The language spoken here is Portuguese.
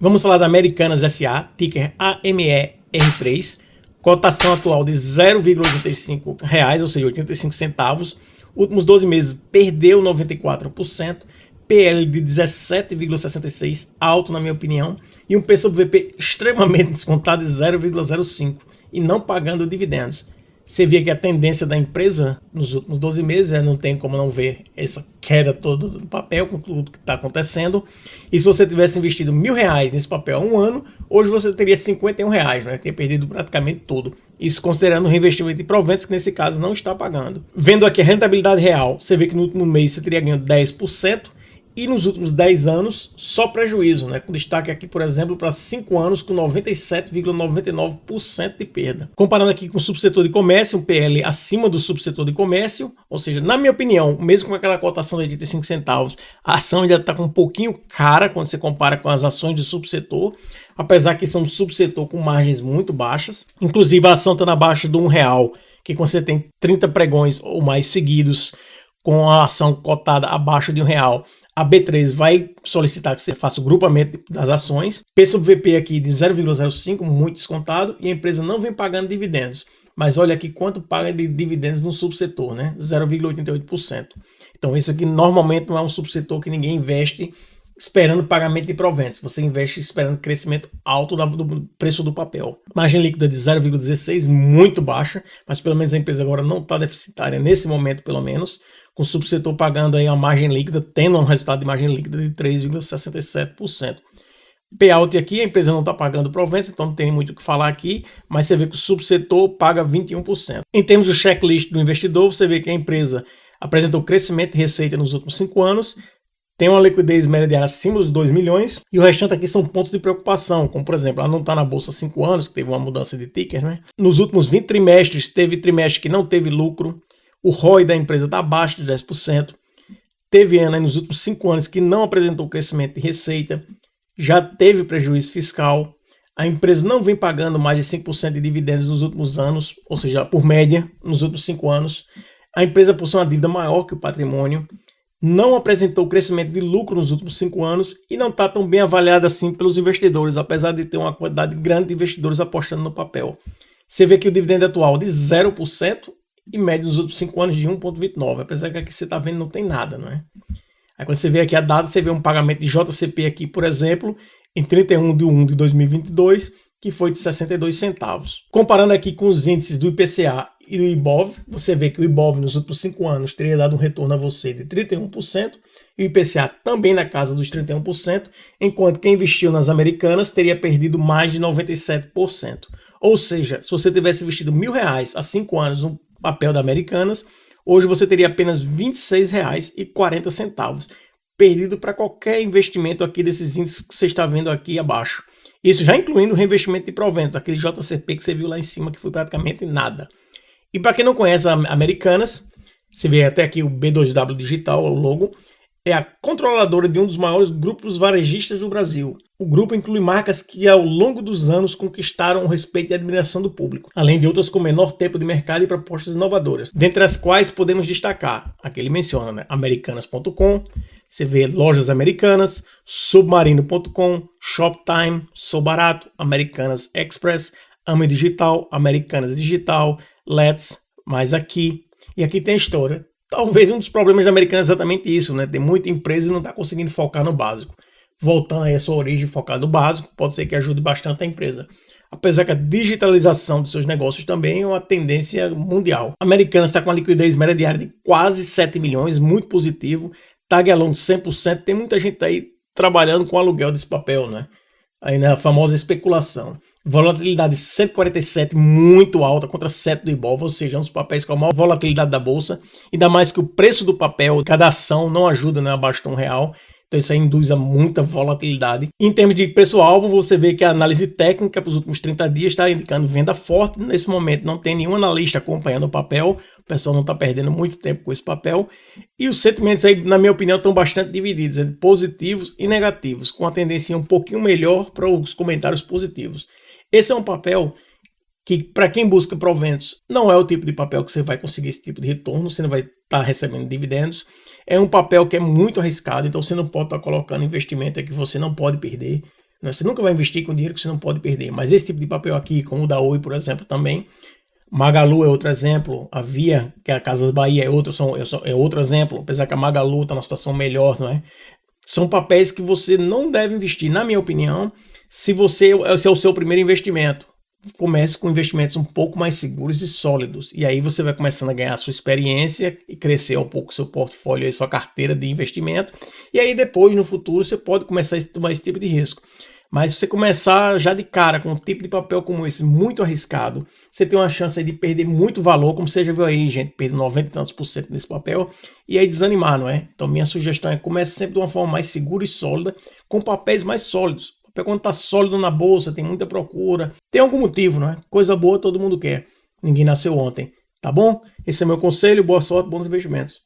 Vamos falar da Americanas SA, ticker AMER3, cotação atual de R$ 0,85, ou seja, 85 centavos. Últimos 12 meses perdeu 94%, PL de 17,66, alto na minha opinião, e um P sobre VP extremamente descontado de 0,05 e não pagando dividendos. Você vê que a tendência da empresa nos últimos 12 meses, não tem como não ver essa queda toda do papel com tudo que está acontecendo. E se você tivesse investido R$1.000 nesse papel há um ano, hoje você teria R$51, né? Teria perdido praticamente tudo. Isso considerando o reinvestimento de proventos, que nesse caso não está pagando. Vendo aqui a rentabilidade real, você vê que no último mês você teria ganho 10%. E nos últimos 10 anos, só prejuízo, né? Com destaque aqui, por exemplo, para 5 anos com 97,99% de perda. Comparando aqui com o subsetor de comércio, um PL acima do subsetor de comércio, ou seja, na minha opinião, mesmo com aquela cotação de 85 centavos, a ação ainda está com um pouquinho cara quando você compara com as ações do subsetor, apesar que são do subsetor com margens muito baixas. Inclusive, a ação está abaixo de R$1, que quando você tem 30 pregões ou mais seguidos com a ação cotada abaixo de R$1, a B3 vai solicitar que você faça o grupamento das ações. P sobre VP aqui de 0,05, muito descontado, e a empresa não vem pagando dividendos. Mas olha aqui quanto paga de dividendos no subsetor, né? 0,88%. Então esse aqui normalmente não é um subsetor que ninguém investe esperando pagamento de proventos. Você investe esperando crescimento alto do preço do papel. Margem líquida de 0,16, muito baixa, mas pelo menos a empresa agora não está deficitária nesse momento, pelo menos, com o subsetor pagando aí a margem líquida, tendo um resultado de margem líquida de 3,67%. Payout aqui, a empresa não está pagando proventos, então não tem muito o que falar aqui, mas você vê que o subsetor paga 21%. Em termos do checklist do investidor, você vê que a empresa apresentou crescimento de receita nos últimos 5 anos, tem uma liquidez média diária acima dos 2 milhões, e o restante aqui são pontos de preocupação, como por exemplo, ela não está na bolsa há 5 anos, que teve uma mudança de ticker, né? Nos últimos 20 trimestres, teve trimestre que não teve lucro, o ROI da empresa está abaixo de 10%, teve ano nos últimos 5 anos que não apresentou crescimento de receita, já teve prejuízo fiscal, a empresa não vem pagando mais de 5% de dividendos nos últimos anos, ou seja, por média, nos últimos 5 anos, a empresa possui uma dívida maior que o patrimônio, não apresentou crescimento de lucro nos últimos 5 anos e não está tão bem avaliada assim pelos investidores, apesar de ter uma quantidade grande de investidores apostando no papel. Você vê que o dividendo atual de 0% e médio nos últimos 5 anos de 1,29, apesar que aqui você está vendo não tem nada, não é? Aí quando você vê aqui a data, você vê um pagamento de JCP aqui, por exemplo, em 31/1 de 2022, que foi de 62 centavos. Comparando aqui com os índices do IPCA e do IBOV, você vê que o IBOV nos últimos 5 anos teria dado um retorno a você de 31%, e o IPCA também na casa dos 31%, enquanto quem investiu nas Americanas teria perdido mais de 97%. Ou seja, se você tivesse investido R$1.000 há 5 anos no papel da Americanas, hoje você teria apenas R$26,40, perdido para qualquer investimento aqui desses índices que você está vendo aqui abaixo. Isso já incluindo o reinvestimento de proventos, aquele JCP que você viu lá em cima, que foi praticamente nada. E para quem não conhece a Americanas, você vê até aqui o B2W Digital, o logo, é a controladora de um dos maiores grupos varejistas do Brasil. O grupo inclui marcas que ao longo dos anos conquistaram o respeito e a admiração do público, além de outras com menor tempo de mercado e propostas inovadoras, dentre as quais podemos destacar, aqui ele menciona, né? Americanas.com, você vê Lojas Americanas, Submarino.com, Shoptime, Sou Barato, Americanas Express, Ame Digital, Americanas Digital, Let's, mais aqui. E aqui tem a história. Talvez um dos problemas da Americanas é exatamente isso, né? Tem muita empresa e não está conseguindo focar no básico. Voltando aí a sua origem, focar no básico, pode ser que ajude bastante a empresa. Apesar que a digitalização dos seus negócios também é uma tendência mundial. A Americanas está com uma liquidez média diária de quase 7 milhões, muito positivo. Tag along de 100%, tem muita gente aí trabalhando com aluguel desse papel, né? Aí na famosa especulação. Volatilidade 147, muito alta, contra 7 do Ibov, ou seja, um dos papéis com a maior volatilidade da bolsa. Ainda mais que o preço do papel, cada ação não ajuda, né, abaixo de R$1. Então isso aí induz a muita volatilidade. Em termos de preço-alvo, você vê que a análise técnica para os últimos 30 dias está indicando venda forte. Nesse momento não tem nenhum analista acompanhando o papel. O pessoal não está perdendo muito tempo com esse papel. E os sentimentos aí, na minha opinião, estão bastante divididos entre positivos e negativos, com a tendência um pouquinho melhor para os comentários positivos. Esse é um papel que, para quem busca proventos, não é o tipo de papel que você vai conseguir esse tipo de retorno, você não vai estar recebendo dividendos. É um papel que é muito arriscado, então você não pode estar colocando investimento que você não pode perder. Você nunca vai investir com dinheiro que você não pode perder. Mas esse tipo de papel aqui, como o da Oi, por exemplo, também. Magalu é outro exemplo. A Via, que é a Casas Bahia, é outro exemplo. Apesar que a Magalu está numa situação melhor, não é? São papéis que você não deve investir, na minha opinião, se esse é o seu primeiro investimento. Comece com investimentos um pouco mais seguros e sólidos. E aí você vai começando a ganhar a sua experiência e crescer um pouco o seu portfólio e sua carteira de investimento. E aí depois, no futuro, você pode começar a tomar esse tipo de risco. Mas se você começar já de cara com um tipo de papel como esse, muito arriscado, você tem uma chance de perder muito valor, como você já viu aí, gente, perder 90 e tantos % nesse papel, e aí desanimar, não é? Então minha sugestão é comece sempre de uma forma mais segura e sólida, com papéis mais sólidos. O papel quando está sólido na bolsa, tem muita procura, tem algum motivo, não é? Coisa boa todo mundo quer. Ninguém nasceu ontem, tá bom? Esse é meu conselho, boa sorte, bons investimentos.